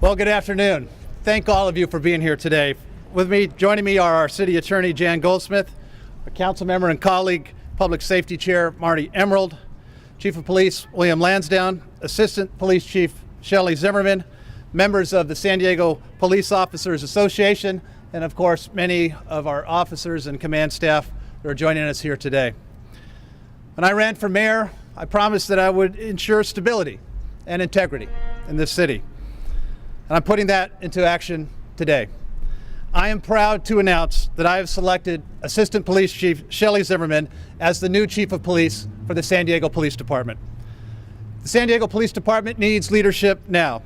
Well, good afternoon. Thank all of you for being here today. Joining me are our City Attorney, Jan Goldsmith, our Council Member and colleague, Public Safety Chair, Marty Emerald, Chief of Police, William Lansdown, Assistant Police Chief, Shelley Zimmerman, members of the San Diego Police Officers Association, and of course, many of our officers and command staff that are joining us here today. When I ran for mayor, I promised that I would ensure stability and integrity in this city. And I'm putting that into action today. I am proud to announce that I have selected Assistant Police Chief Shelley Zimmerman as the new Chief of Police for the San Diego Police Department. The San Diego Police Department needs leadership now.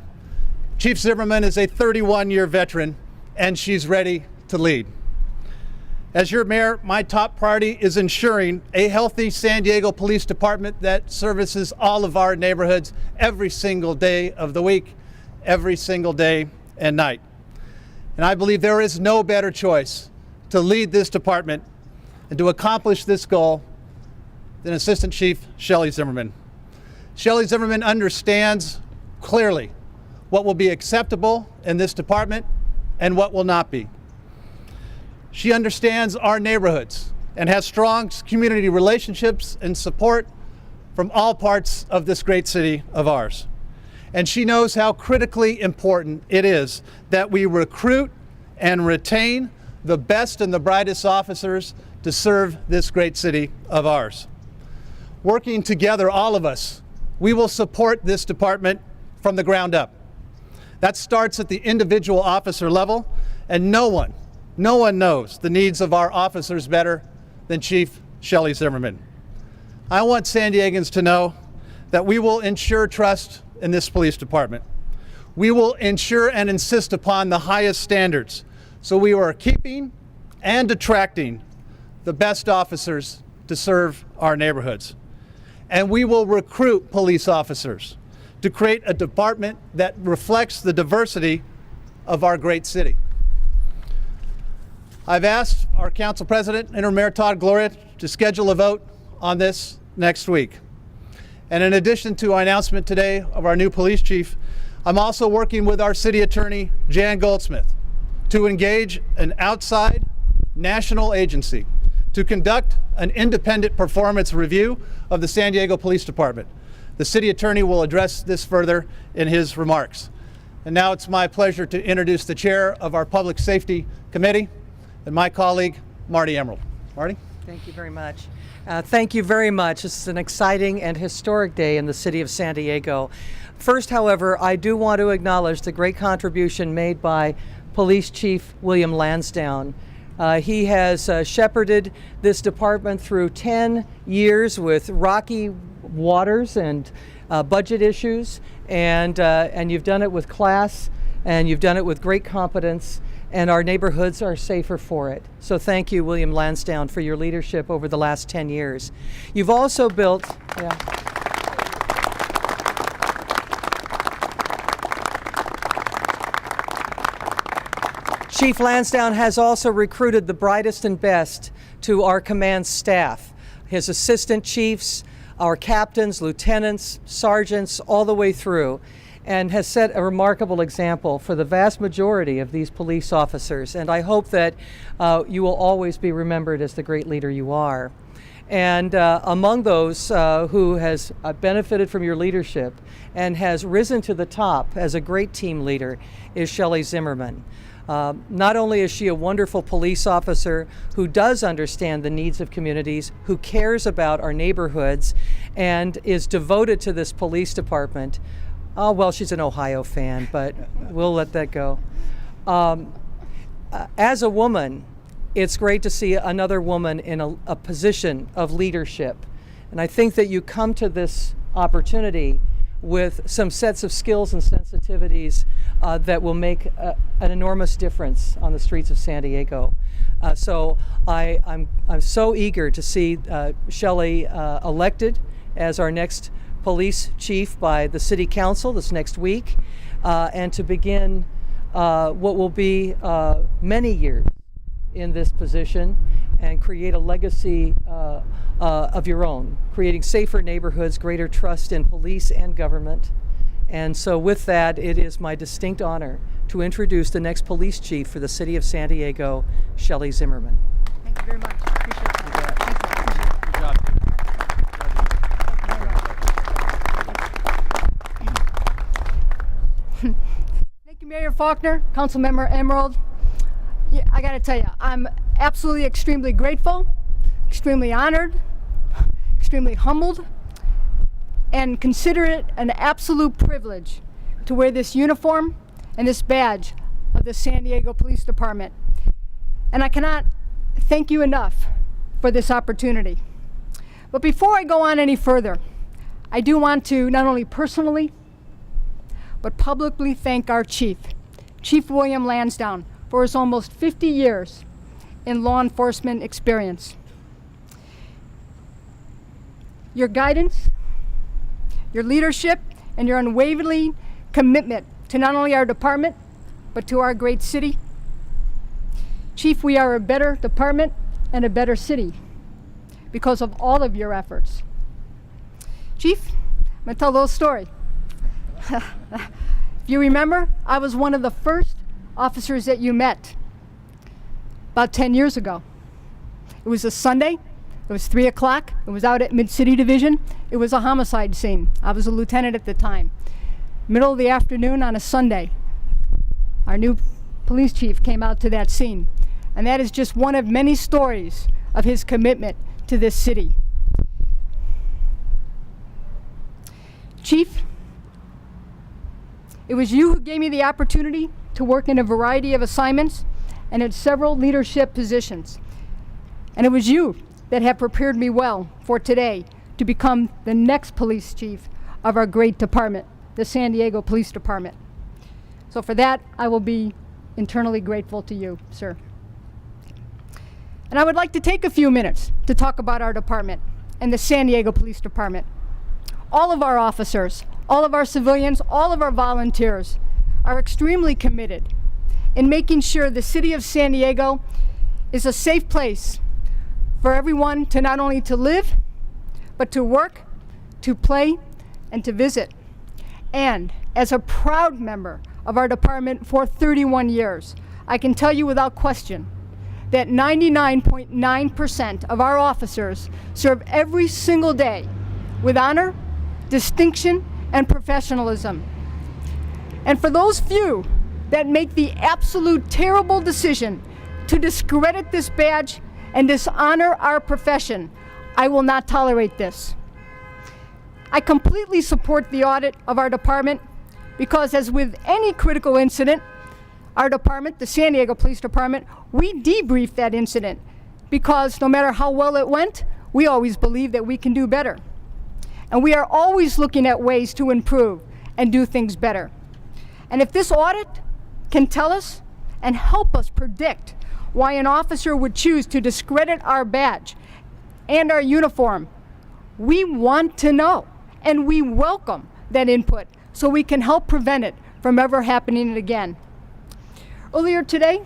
Chief Zimmerman is a 31-year veteran, and she's ready to lead. As your mayor, my top priority is ensuring a healthy San Diego Police Department that services all of our neighborhoods every single day of the week, every single day and night. And I believe there is no better choice to lead this department and to accomplish this goal than Assistant Chief Shelley Zimmerman. Shelley Zimmerman understands clearly what will be acceptable in this department and what will not be. She understands our neighborhoods and has strong community relationships and support from all parts of this great city of ours. And she knows how critically important it is that we recruit and retain the best and the brightest officers to serve this great city of ours. Working together, all of us, we will support this department from the ground up. That starts at the individual officer level, and no one knows the needs of our officers better than Chief Shelley Zimmerman. I want San Diegans to know that we will ensure trust in this police department. We will ensure and insist upon the highest standards, so we are keeping and attracting the best officers to serve our neighborhoods. And we will recruit police officers to create a department that reflects the diversity of our great city. I've asked our Council President, Interim Mayor Todd Gloria, to schedule a vote on this next week. And in addition to our announcement today of our new police chief, I'm also working with our City Attorney, Jan Goldsmith, to engage an outside national agency to conduct an independent performance review of the San Diego Police Department. The City Attorney will address this further in his remarks. And now it's my pleasure to introduce the Chair of our Public Safety Committee and my colleague, Marty Emerald. Marty? Thank you very much. Thank you very much. This is an exciting and historic day in the city of San Diego. First, however, I do want to acknowledge the great contribution made by Police Chief William Lansdown. He has shepherded this department through 10 years with rocky waters and budget issues, and you've done it with class, and you've done it with great competence, and our neighborhoods are safer for it. So thank you, William Lansdown, for your leadership over the last 10 years. You've also built... Chief Lansdown has also recruited the brightest and best to our command staff. His assistant chiefs, our captains, lieutenants, sergeants, all the way through, and has set a remarkable example for the vast majority of these police officers. And I hope that you will always be remembered as the great leader you are. And among those who has benefited from your leadership and has risen to the top as a great team leader is Shelley Zimmerman. Not only is she a wonderful police officer who does understand the needs of communities, who cares about our neighborhoods, and is devoted to this police department. Oh, well, she's an Ohio fan, but we'll let that go. As a woman, it's great to see another woman in a position of leadership. And I think that you come to this opportunity with some sets of skills and sensitivities that will make an enormous difference on the streets of San Diego. So I'm so eager to see Shelley elected as our next police chief by the City Council this next week, and to begin what will be many years in this position and create a legacy of your own, creating safer neighborhoods, greater trust in police and government, And so with that, it is my distinct honor to introduce the next police chief for the city of San Diego, Shelley Zimmerman. Thank you very much. Appreciate that. Good job. Thank you, Mayor Faulconer, Councilmember Emerald. Yeah, I got to tell you, I'm absolutely extremely grateful, extremely honored, extremely humbled, and consider it an absolute privilege to wear this uniform and this badge of the San Diego Police Department. And I cannot thank you enough for this opportunity. But before I go on any further, I do want to not only personally, but publicly thank our chief, Chief William Lansdown, for his almost 50 years in law enforcement experience. Your guidance, your leadership, and your unwavering commitment to not only our department, but to our great city. Chief, we are a better department and a better city because of all of your efforts. Chief, I'm gonna tell a little story. If you remember, I was one of the first officers that you met about 10 years ago. It was a Sunday, it was 3 o'clock, it was out at Mid-City Division, it was a homicide scene. I was a lieutenant at the time. Middle of the afternoon on a Sunday, our new police chief came out to that scene. And that is just one of many stories of his commitment to this city. Chief, it was you who gave me the opportunity to work in a variety of assignments and in several leadership positions. And it was you that have prepared me well for today to become the next police chief of our great department, the San Diego Police Department. So for that, I will be eternally grateful to you, sir. And I would like to take a few minutes to talk about our department and the San Diego Police Department. All of our officers, all of our civilians, all of our volunteers are extremely committed in making sure the city of San Diego is a safe place for everyone to not only to live, but to work, to play, and to visit. And as a proud member of our department for 31 years, I can tell you without question that 99.9% of our officers serve every single day with honor, distinction, and professionalism. And for those few that make the absolute terrible decision to discredit this badge and dishonor our profession, I will not tolerate this. I completely support the audit of our department because, as with any critical incident, our department, the San Diego Police Department, we debrief that incident because no matter how well it went, we always believe that we can do better. And we are always looking at ways to improve and do things better. And if this audit can tell us and help us predict why an officer would choose to discredit our badge and our uniform, we want to know, and we welcome that input so we can help prevent it from ever happening again. Earlier today,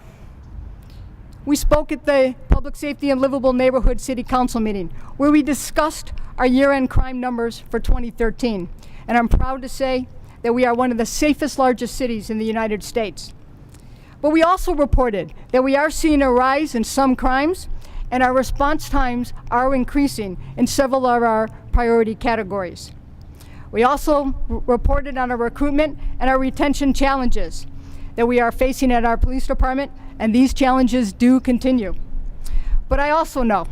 we spoke at the Public Safety and Livable Neighborhood City Council meeting where we discussed our year-end crime numbers for 2013. And I'm proud to say that we are one of the safest, largest cities in the United States. But we also reported that we are seeing a rise in some crimes and our response times are increasing in several of our priority categories. We also reported on our recruitment and our retention challenges that we are facing at our police department, and these challenges do continue. But I also know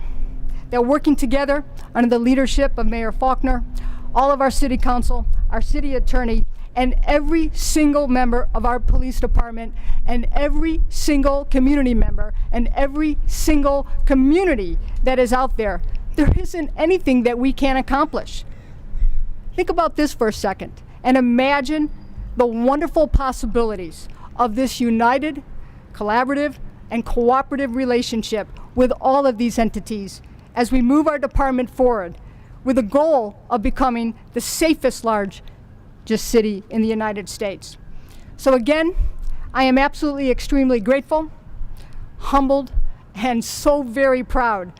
that working together under the leadership of Mayor Faulconer, all of our city council, our city attorney, and every single member of our police department, and every single community member, and every single community that is out there, there isn't anything that we can't accomplish. Think about this for a second, and imagine the wonderful possibilities of this united, collaborative, and cooperative relationship with all of these entities as we move our department forward with the goal of becoming the safest largest city in the United States. So again, I am absolutely extremely grateful, humbled, and so very proud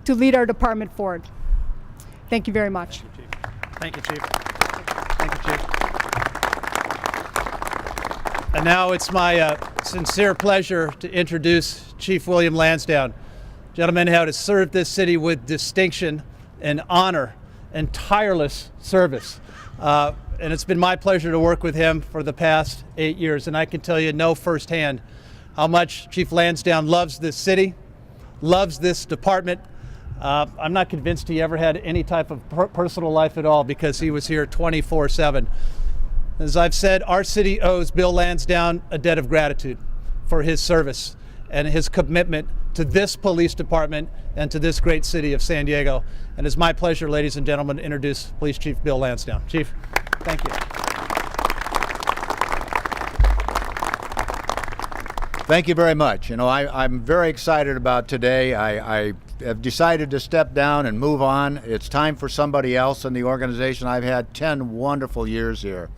to lead our department forward. Thank you very much. Thank you, Chief. Thank you, Chief. And now it's my sincere pleasure to introduce Chief William Lansdown. Gentleman who has served this city with distinction and honor and tireless service. And it's been my pleasure to work with him for the past 8 years. And I can tell you, know firsthand how much Chief Lansdown loves this city, loves this department. I'm not convinced he ever had any type of personal life at all because he was here 24/7. As I've said, our city owes Bill Lansdown a debt of gratitude for his service and his commitment to this police department and to this great city of San Diego. And it's my pleasure, ladies and gentlemen, to introduce Police Chief Bill Lansdown. Chief, thank you. Thank you very much. You know, I'm very excited about today. I have decided to step down and move on. It's time for somebody else in the organization. I've had 10 wonderful years here.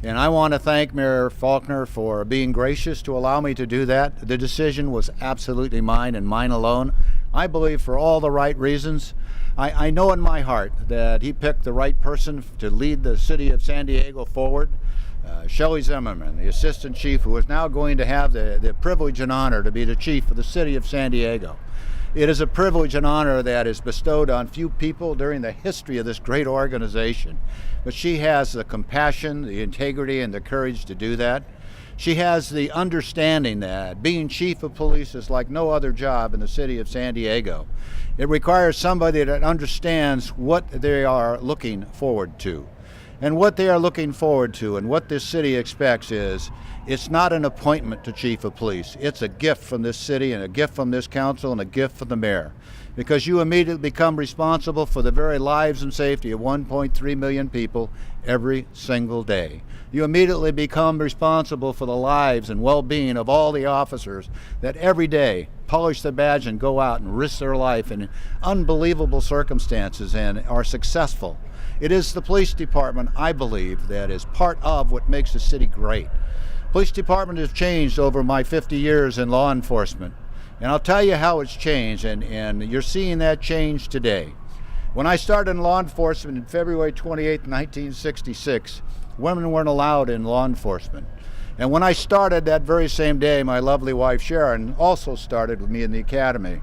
And I want to thank Mayor Faulconer for being gracious to allow me to do that. The decision was absolutely mine and mine alone. I believe for all the right reasons. I know in my heart that he picked the right person to lead the city of San Diego forward. Shelley Zimmerman, the assistant chief, who is now going to have the privilege and honor to be the chief of the city of San Diego. It is a privilege and honor that is bestowed on few people during the history of this great organization. But she has the compassion, the integrity, and the courage to do that. She has the understanding that being chief of police is like no other job in the city of San Diego. It requires somebody that understands what they are looking forward to. And what they are looking forward to and what this city expects is, it's not an appointment to chief of police. It's a gift from this city and a gift from this council and a gift from the mayor. Because you immediately become responsible for the very lives and safety of 1.3 million people every single day. You immediately become responsible for the lives and well-being of all the officers that every day polish their badge and go out and risk their life in unbelievable circumstances and are successful. It is the police department, I believe, that is part of what makes the city great. Police department has changed over my 50 years in law enforcement. And I'll tell you how it's changed, and you're seeing that change today. When I started in law enforcement in February 28, 1966, women weren't allowed in law enforcement. And when I started that very same day, my lovely wife Sharon also started with me in the academy.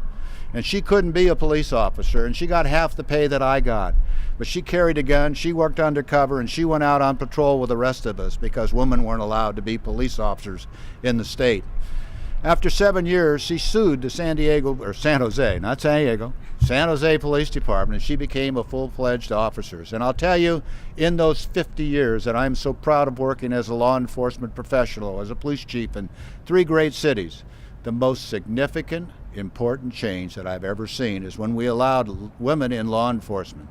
And she couldn't be a police officer, and she got half the pay that I got. But she carried a gun, she worked undercover, and she went out on patrol with the rest of us because women weren't allowed to be police officers in the state. After 7 years, she sued the San Jose Police Department, and she became a full-fledged officer. And I'll tell you, in those 50 years that I'm so proud of working as a law enforcement professional, as a police chief in 3 great cities, the most significant, important change that I've ever seen is when we allowed women in law enforcement.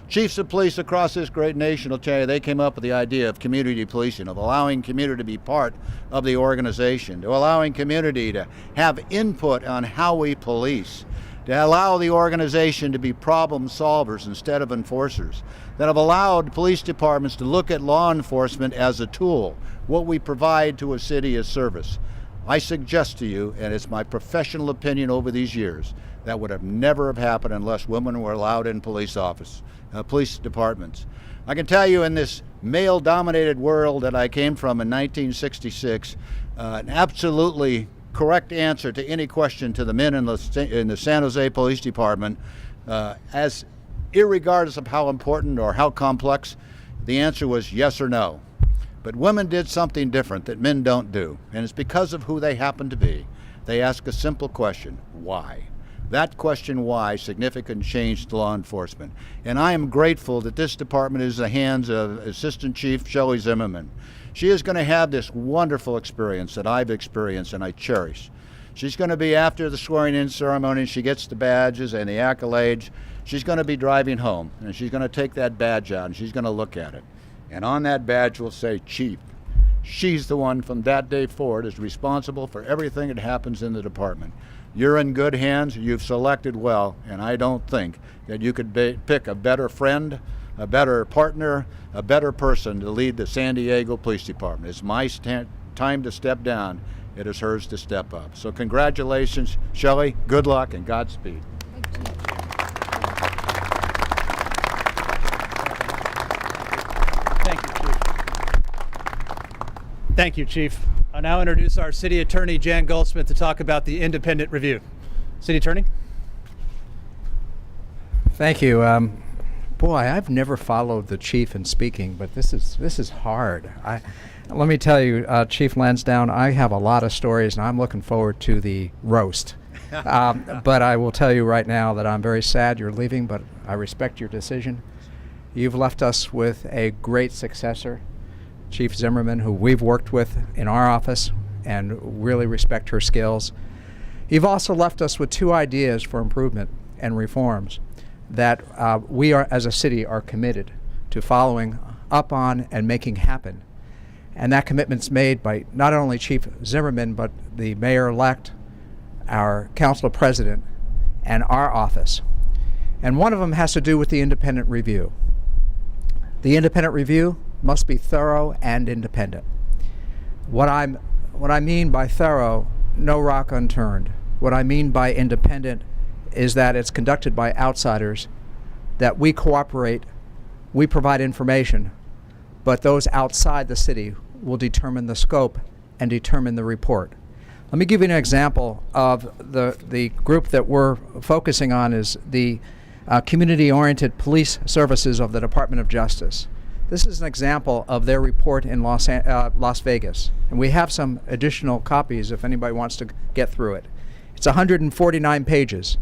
Chiefs of police across this great nation will tell you they came up with the idea of community policing, of allowing community to be part of the organization, to allowing community to have input on how we police, to allow the organization to be problem solvers instead of enforcers, that have allowed police departments to look at law enforcement as a tool, what we provide to a city as service. I suggest to you, and it's my professional opinion over these years, that would have never have happened unless women were allowed in police departments. I can tell you in this male-dominated world that I came from in 1966, an absolutely correct answer to any question to the men in the San Jose Police Department, as irregardless of how important or how complex, the answer was yes or no. But women did something different that men don't do, and it's because of who they happen to be. They ask a simple question: why? That question, why, significant change to law enforcement. And I am grateful that this department is in the hands of Assistant Chief Shelley Zimmerman. She is going to have this wonderful experience that I've experienced and I cherish. She's going to be, after the swearing-in ceremony, she gets the badges and the accolades, she's going to be driving home, and she's going to take that badge out and she's going to look at it. And on that badge will say, Chief. She's the one from that day forward is responsible for everything that happens in the department. You're in good hands, you've selected well, and I don't think that you could pick a better friend, a better partner, a better person to lead the San Diego Police Department. It's my time to step down. It is hers to step up. So congratulations, Shelley, good luck, and Godspeed. Thank you, Chief. Thank you, Chief. I now introduce our City Attorney, Jan Goldsmith, to talk about the independent review. City Attorney? Thank you. Boy, I've never followed the chief in speaking, but this is hard. Let me tell you, Chief Lansdown, I have a lot of stories, and I'm looking forward to the roast. But I will tell you right now that I'm very sad you're leaving, but I respect your decision. You've left us with a great successor, Chief Zimmerman, who we've worked with in our office and really respect her skills. You've also left us with two ideas for improvement and reforms that we are, as a city, are committed to following up on and making happen. And that commitment's made by not only Chief Zimmerman, but the mayor-elect, our council president, and our office. And one of them has to do with the independent review. The independent review must be thorough and independent. What I mean by thorough, no rock unturned. What I mean by independent is that it's conducted by outsiders, that we cooperate, we provide information, but those outside the city will determine the scope and determine the report. Let me give you an example of the group that we're focusing on is the community-oriented police services of the Department of Justice. This is an example of their report in Las Vegas, and we have some additional copies if anybody wants to get through it. It's 149 pages.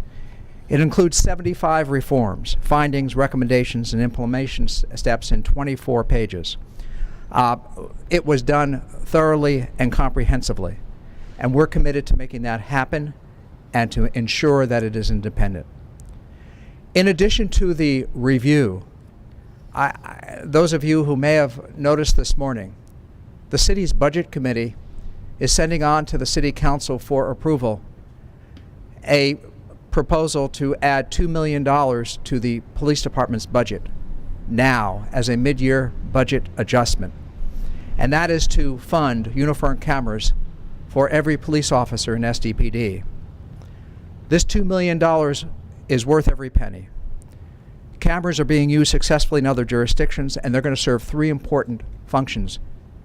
It includes 75 reforms, findings, recommendations, and implementation steps in 24 pages. It was done thoroughly and comprehensively, and we're committed to making that happen and to ensure that it is independent. In addition to the review, those of you who may have noticed this morning, the city's budget committee is sending on to the city council for approval a proposal to add $2 million to the police department's budget now as a mid-year budget adjustment. And that is to fund uniform cameras for every police officer in SDPD. This $2 million is worth every penny. Cameras are being used successfully in other jurisdictions, and they're going to serve three important functions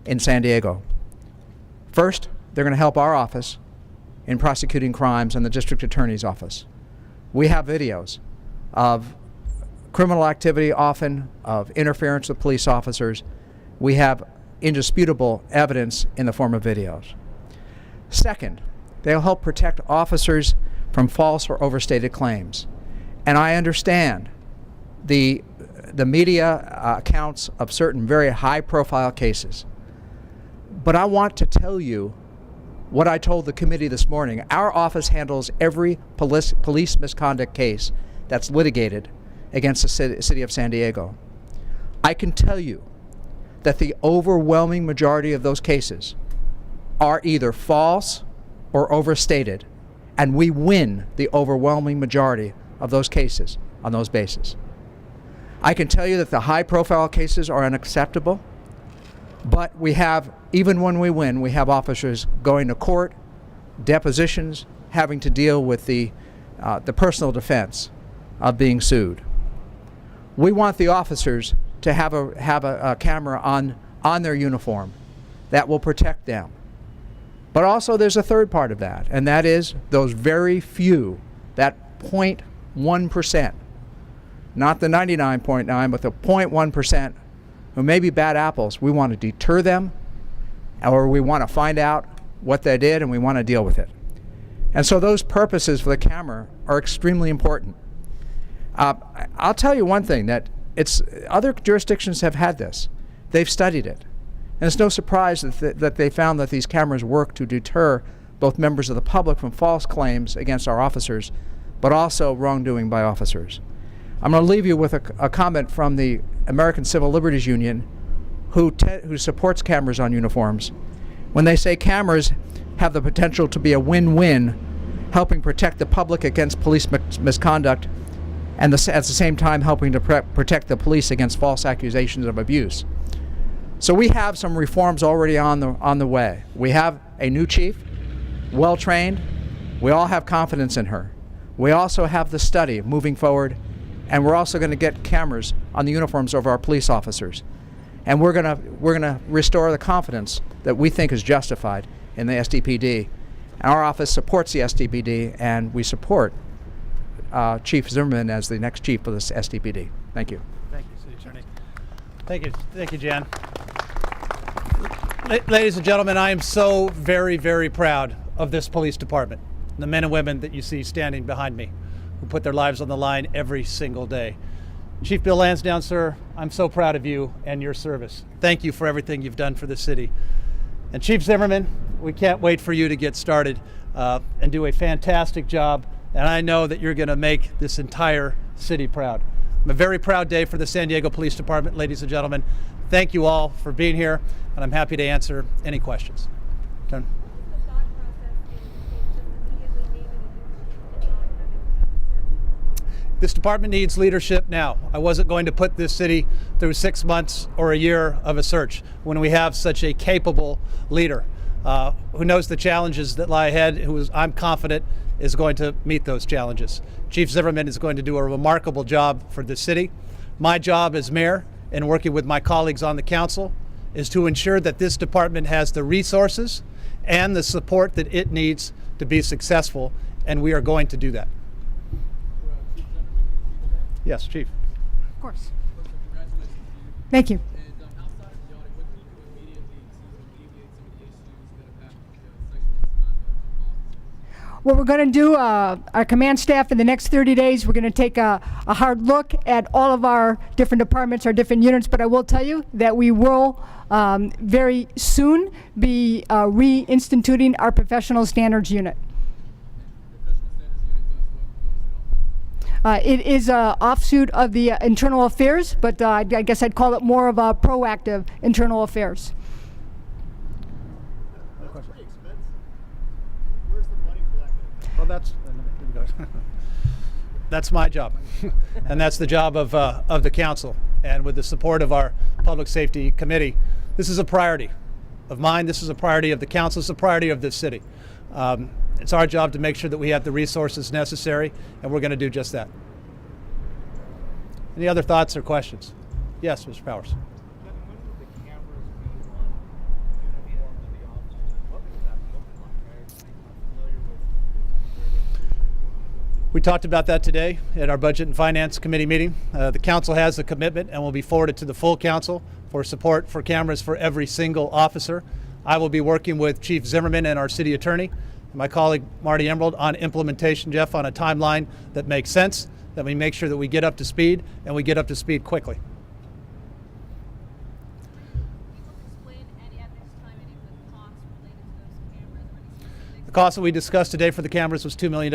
in San Diego. First, they're going to help our office in prosecuting crimes and the district attorney's office. We have videos of criminal activity, often of interference with police officers. We have indisputable evidence in the form of videos. Second, they'll help protect officers from false or overstated claims. And I understand the media accounts of certain very high-profile cases. But I want to tell you what I told the committee this morning. Our office handles every police misconduct case that's litigated against the city of San Diego. I can tell you that the overwhelming majority of those cases are either false or overstated, and we win the overwhelming majority of those cases on those bases. I can tell you that the high-profile cases are unacceptable, but we have, even when we win, we have officers going to court, depositions, having to deal with the personal defense of being sued. We want the officers to have a camera on their uniform that will protect them. But also there's a third part of that, and that is those very few, that 0.1%, not the 99.9, but the 0.1% who may be bad apples. We want to deter them, or we want to find out what they did, and we want to deal with it. And so those purposes for the camera are extremely important. I'll tell you one thing, that other jurisdictions have had this. They've studied it. And it's no surprise that they found that these cameras work to deter both members of the public from false claims against our officers, but also wrongdoing by officers. I'm going to leave you with a comment from the American Civil Liberties Union, who supports cameras on uniforms, when they say cameras have the potential to be a win-win, helping protect the public against police misconduct, and at the same time helping to protect the police against false accusations of abuse. So we have some reforms already on the way. We have a new chief, well-trained. We all have confidence in her. We also have the study moving forward, and we're also going to get cameras on the uniforms of our police officers. And we're gonna restore the confidence that we think is justified in the SDPD. And our office supports the SDPD, and we support Chief Zimmerman as the next chief of this SDPD. Thank you. Thank you, City Attorney. Thank you, Jan. Ladies and gentlemen, I am so very, very proud of this police department, the men and women that you see standing behind me, who put their lives on the line every single day. Chief Bill Lansdown, sir, I'm so proud of you and your service. Thank you for everything you've done for the city. And Chief Zimmerman, we can't wait for you to get started and do a fantastic job. And I know that you're going to make this entire city proud. A very proud day for the San Diego Police Department, ladies and gentlemen. Thank you all for being here, and I'm happy to answer any questions. John? This department needs leadership now. I wasn't going to put this city through 6 months or a year of a search when we have such a capable leader who knows the challenges that lie ahead, who I'm confident is going to meet those challenges. Chief Zimmerman is going to do a remarkable job for the city. My job as mayor, and working with my colleagues on the council, is to ensure that this department has the resources and the support that it needs to be successful, and we are going to do that. Yes, Chief. Of course. Thank you. What we're going to do, our command staff in the next 30 days, we're going to take a hard look at all of our different departments, our different units, but I will tell you that we will very soon be reinstituting our professional standards unit. It is an offshoot of the internal affairs, but I guess I'd call it more of a proactive internal affairs. Well, that's my job, and that's the job of the council. And with the support of our Public Safety Committee, this is a priority of mine. This is a priority of the council. It's a priority of this city. It's our job to make sure that we have the resources necessary, and we're going to do just that. Any other thoughts or questions? Yes, Mr. Powers. We talked about that today at our Budget and Finance Committee meeting. The council has a commitment and will be forwarded to the full council for support for cameras for every single officer. I will be working with Chief Zimmerman and our city attorney, and my colleague Marty Emerald, on implementation, Jeff, on a timeline that makes sense, that we make sure that we get up to speed, and we get up to speed quickly. The cost that we discussed today for the cameras was $2 million,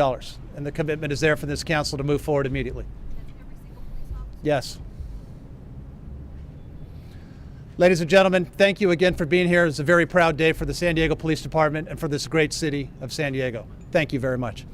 and the commitment is there for this council to move forward immediately. Yes. Ladies and gentlemen, thank you again for being here. It's a very proud day for the San Diego Police Department and for this great city of San Diego. Thank you very much.